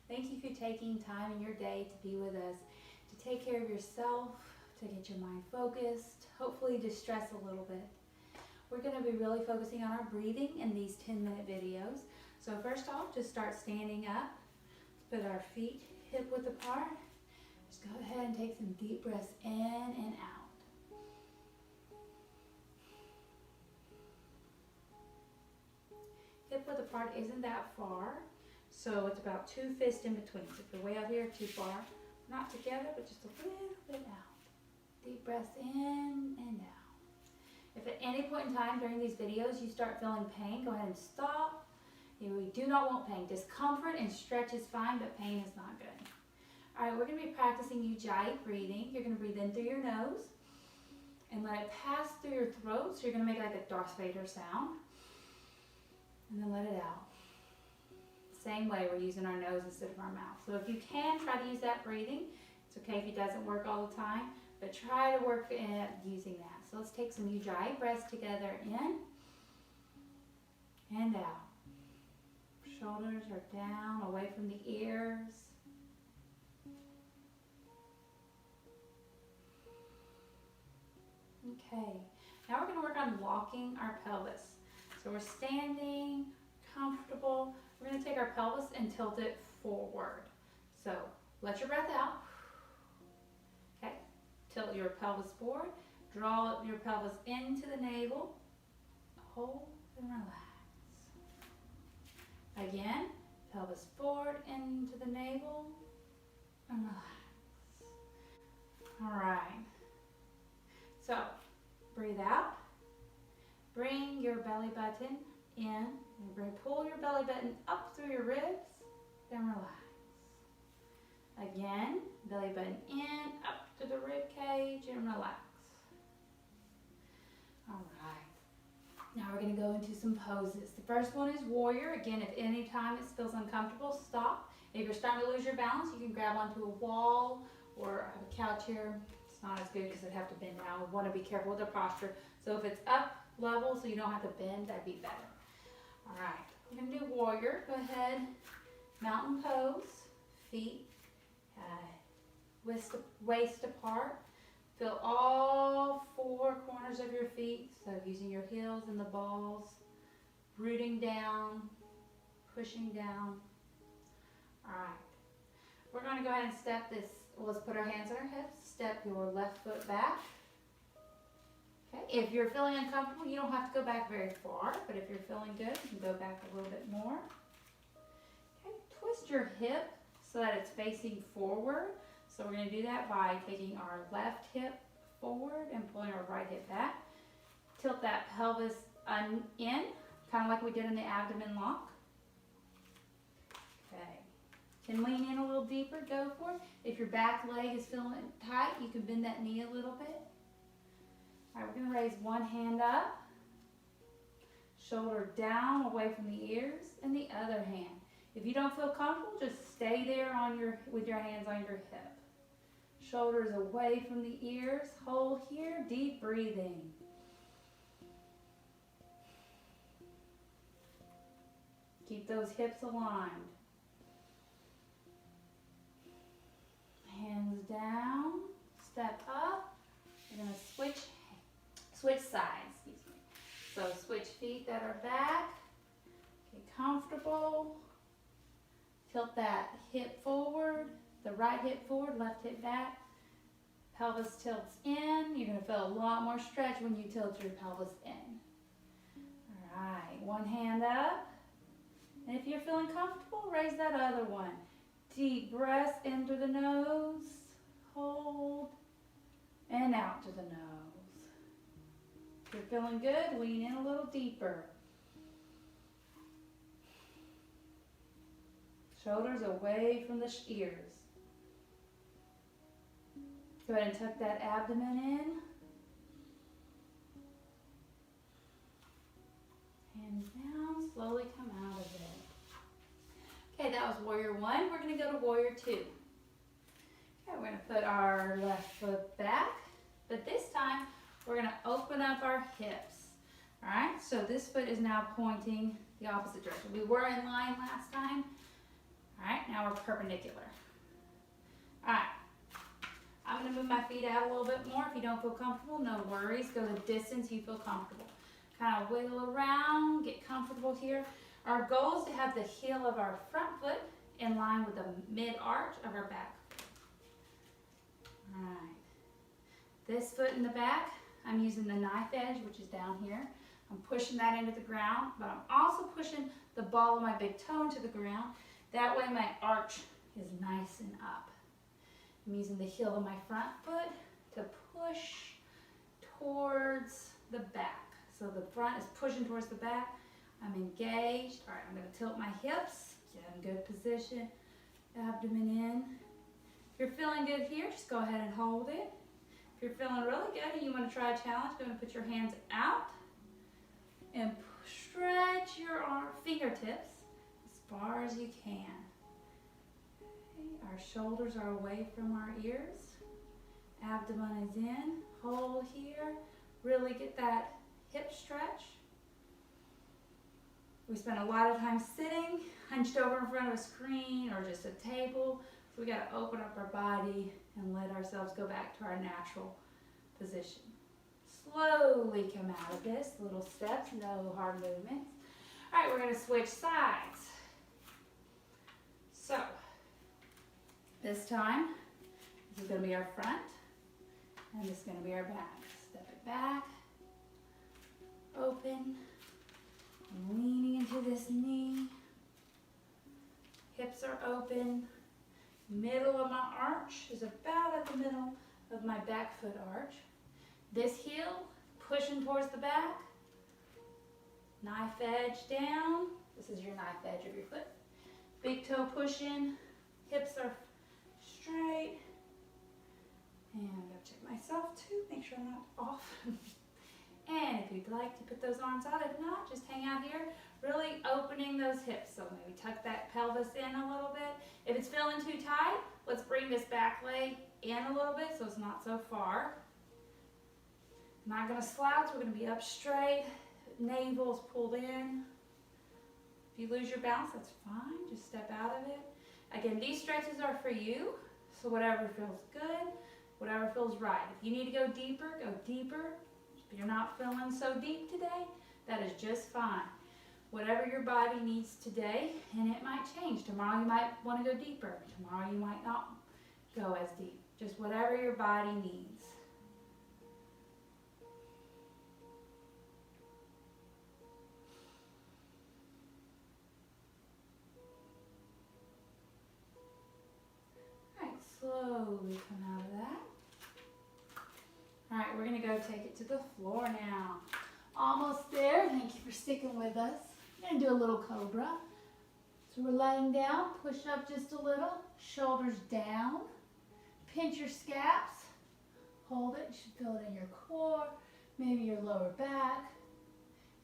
Thank you for taking time in your day to be with us, to take care of yourself, to get your mind focused, hopefully distress a little bit. We're going to be really focusing on our breathing in these 10-minute videos. So first off, just start standing up. Let's put our feet hip width apart. Just go ahead and take some deep breaths in and out. Hip width apart isn't that far, so it's about 2 fists in between. So if you're way out here, too far, not together, but just a little bit out. Deep breaths in and out. If at any point in time during these videos you start feeling pain, go ahead and stop. We do not want pain. Discomfort and stretch is fine, but pain is not good. All right, we're going to be practicing Ujjayi breathing. You're going to breathe in through your nose and let it pass through your throat. So you're going to make like a Darth Vader sound. And then let it out. Same way, we're using our nose instead of our mouth. So if you can, try to use that breathing. It's okay if it doesn't work all the time, but try to work at using that. So let's take some Ujjayi breaths together in and out. Shoulders are down, away from the ears. Okay, now we're going to work on locking our pelvis. So we're standing, comfortable. We're going to take our pelvis and tilt it forward. So let your breath out. Okay, tilt your pelvis forward. Draw your pelvis into the navel. Hold and relax. Again, pelvis forward into the navel and relax. All right. So breathe out. Bring your belly button in. Pull your belly button up through your ribs, then relax. Again, belly button in, up to the rib cage, and relax. All right. Now we're going to go into some poses. The first one is warrior. Again, if any time it feels uncomfortable, stop. If you're starting to lose your balance, you can grab onto a wall or a couch here. It's not as good because I'd have to bend down. We want to be careful with the posture. So if it's up level so you don't have to bend, that'd be better. All right, we're going to do warrior. Go ahead, mountain pose, feet waist apart. Feel all 4 corners of your feet, so using your heels and the balls, rooting down, pushing down. All right, we're going to go ahead and step this. Let's put our hands on our hips, step your left foot back. Okay. If you're feeling uncomfortable, you don't have to go back very far, but if you're feeling good, you can go back a little bit more. Okay. Twist your hip so that it's facing forward. So we're going to do that by taking our left hip forward and pulling our right hip back. Tilt that pelvis in, kind of like we did in the abdomen lock. Okay. Can lean in a little deeper, go for it. If your back leg is feeling tight, you can bend that knee a little bit. All right, we're going to raise one hand up, shoulder down away from the ears, and the other hand. If you don't feel comfortable, just stay there with your hands on your hip. Shoulders away from the ears, hold here, deep breathing. Keep those hips aligned. Hands down, step up. We're going to switch sides, excuse me. So switch feet that are back. Get comfortable. Tilt that hip forward, the right hip forward, left hip back. Pelvis tilts in. You're going to feel a lot more stretch when you tilt your pelvis in. All right, one hand up. And if you're feeling comfortable, raise that other one. Deep breaths in through the nose. Hold. And out to the nose. If you're feeling good, lean in a little deeper. Shoulders away from the ears. Go ahead and tuck that abdomen in. Hands down, slowly come out of it. Okay, that was warrior 1. We're going to go to warrior 2. Okay, we're going to put our left foot back, but this time we're going to open up our hips. All right, so this foot is now pointing the opposite direction. We were in line last time. All right, Now we're perpendicular. All right. I'm going to move my feet out a little bit more. If you don't feel comfortable, no worries. Go the distance you feel comfortable. Kind of wiggle around, get comfortable here. Our goal is to have the heel of our front foot in line with the mid-arch of our back foot. All right. This foot in the back, I'm using the knife edge, which is down here. I'm pushing that into the ground, but I'm also pushing the ball of my big toe into the ground. That way my arch is nice and up. I'm using the heel of my front foot to push towards the back. So the front is pushing towards the back. I'm engaged. All right, I'm going to tilt my hips, get in good position, abdomen in. If you're feeling good here, just go ahead and hold it. If you're feeling really good and you want to try a challenge, go ahead and put your hands out and stretch your fingertips as far as you can. Our shoulders are away from our ears. Abdomen is in. Hold here. Really get that hip stretch. We spend a lot of time sitting, hunched over in front of a screen or just a table. So we got to open up our body and let ourselves go back to our natural position. Slowly come out of this. Little steps, no hard movements. All right, we're going to switch sides. So, this time, this is going to be our front, and this is going to be our back. Step it back, open, I'm leaning into this knee. Hips are open. Middle of my arch is about at the middle of my back foot arch. This heel pushing towards the back. Knife edge down. This is your knife edge of your foot. Big toe pushing. Hips are straight. And I'm going to check myself too, make sure I'm not off. And if you'd like to put those arms out, if not, just hang out here, really opening those hips. So maybe tuck that pelvis in a little bit. If it's feeling too tight, let's bring this back leg in a little bit so it's not so far. I'm not going to slouch, we're going to be up straight. Navel's pulled in. If you lose your balance, that's fine, just step out of it. Again, these stretches are for you, so whatever feels good, whatever feels right. If you need to go deeper, go deeper. If you're not feeling so deep today, that is just fine. Whatever your body needs today, and it might change. Tomorrow you might want to go deeper. Tomorrow you might not go as deep. Just whatever your body needs. All right, slowly come out of that. All right, we're going to go take it to the floor now. Almost there. Thank you for sticking with us. We're going to do a little cobra. So we're laying down. Push up just a little. Shoulders down. Pinch your scaps. Hold it. You should feel it in your core, maybe your lower back.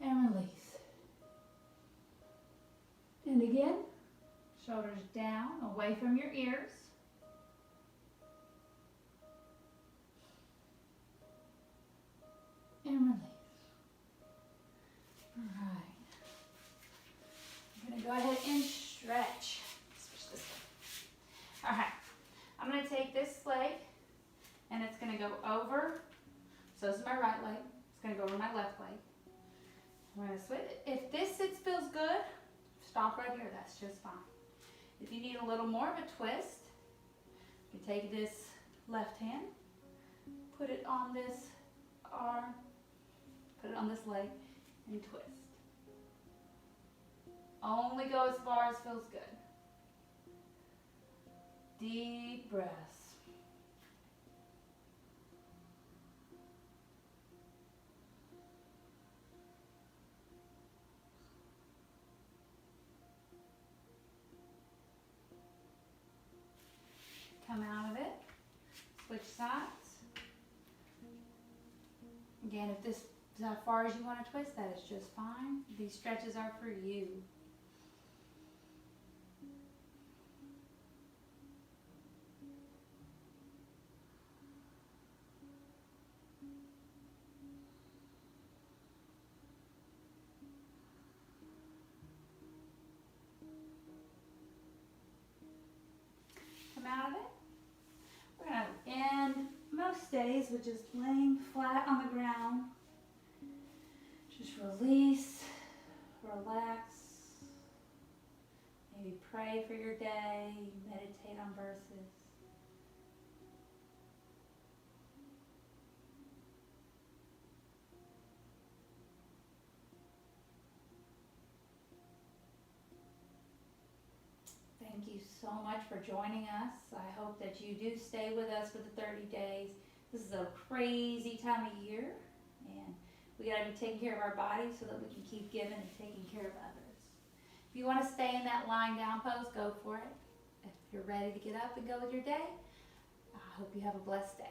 And release. And again, shoulders down, away from your ears. And release. All right. I'm going to go ahead and stretch. Switch this way. All right. I'm going to take this leg and it's going to go over. So this is my right leg. It's going to go over my left leg. I'm going to switch. If this feels good, stop right here. That's just fine. If you need a little more of a twist, you take this left hand, put it on this arm, put it on this leg, and twist. Only go as far as feels good. Deep breaths. Come out of it. Switch sides. Again, if this is as far as you want to twist, that is just fine. These stretches are for you. stays with just laying flat on the ground. Just release, relax, maybe pray for your day, meditate on verses. Thank you so much for joining us. I hope that you do stay with us for the 30 days. This is a crazy time of year, and we got to be taking care of our bodies so that we can keep giving and taking care of others. If you want to stay in that lying down pose, go for it. If you're ready to get up and go with your day, I hope you have a blessed day.